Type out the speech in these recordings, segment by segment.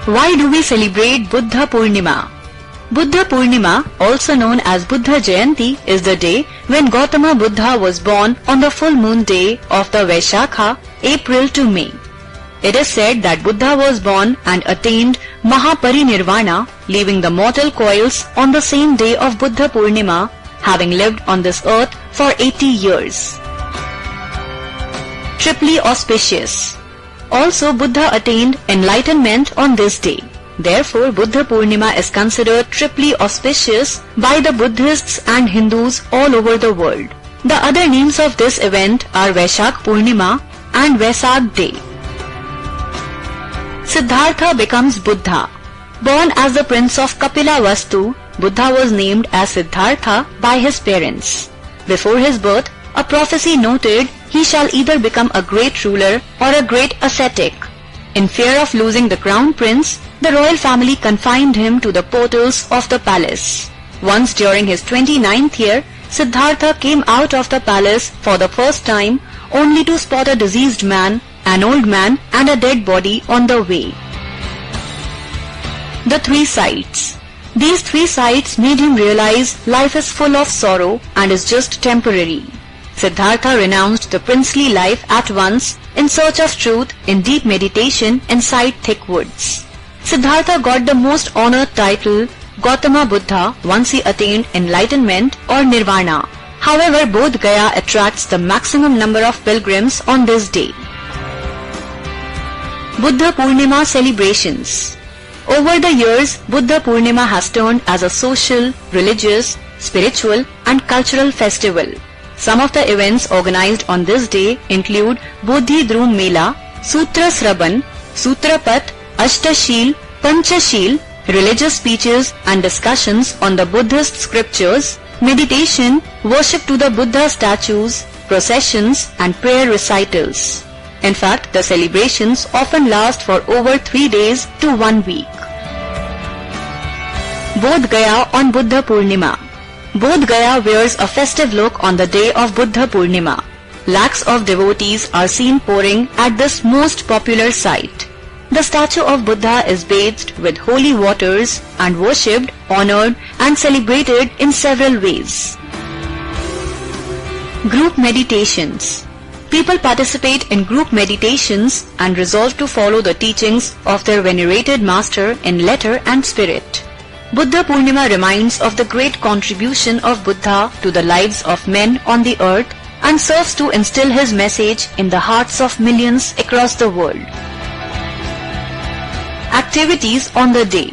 Why do we celebrate Buddha Purnima? Buddha Purnima, also known as Buddha Jayanti, is the day when Gautama Buddha was born on the full moon day of the Vaishakha, April to May. It is said that Buddha was born and attained Mahaparinirvana, leaving the mortal coils on the same day of Buddha Purnima, having lived on this earth for 80 years. Triply auspicious. Also, Buddha attained enlightenment on this day. Therefore, Buddha Purnima is considered triply auspicious by the Buddhists and Hindus all over the world. The other names of this event are Vaishakh Purnima and Vesak Day. Siddhartha becomes Buddha. Born as the prince of Kapilavastu, Buddha was named as Siddhartha by his parents. Before his birth, a prophecy noted he shall either become a great ruler or a great ascetic. In fear of losing the crown prince, the royal family confined him to the portals of the palace. Once during his 29th year, Siddhartha came out of the palace for the first time only to spot a diseased man, an old man and a dead body on the way. The three sights. These three sights made him realize life is full of sorrow and is just temporary. Siddhartha renounced the princely life at once in search of truth in deep meditation inside thick woods. Siddhartha got the most honored title Gautama Buddha once he attained enlightenment or nirvana. However, Bodh Gaya attracts the maximum number of pilgrims on this day. Buddha Purnima celebrations. Over the years, Buddha Purnima has turned as a social, religious, spiritual and cultural festival. Some of the events organized on this day include Bodhi Dhrum Mela, Sutra Sraban, Sutrapat, Ashtashil, Panchashil, religious speeches and discussions on the Buddhist scriptures, meditation, worship to the Buddha statues, processions and prayer recitals. In fact, the celebrations often last for over 3 days to 1 week. Bodh Gaya on Buddha Purnima. Bodh Gaya wears a festive look on the day of Buddha Purnima. Lakhs of devotees are seen pouring at this most popular site. The statue of Buddha is bathed with holy waters and worshipped, honored and celebrated in several ways. Group meditations. People participate in group meditations and resolve to follow the teachings of their venerated master in letter and spirit. Buddha Purnima reminds of the great contribution of Buddha to the lives of men on the earth and serves to instill his message in the hearts of millions across the world. Activities on the day.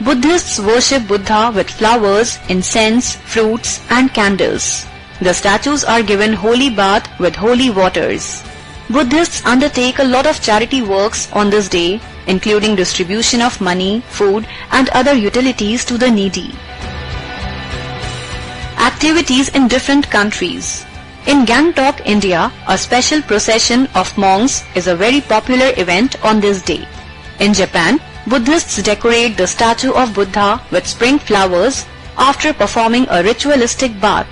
Buddhists worship Buddha with flowers, incense, fruits and candles. The statues are given holy bath with holy waters. Buddhists undertake a lot of charity works on this day, including distribution of money, food and other utilities to the needy. Activities in different countries. In Gangtok, India, a special procession of monks is a very popular event on this day. In Japan, Buddhists decorate the statue of Buddha with spring flowers after performing a ritualistic bath.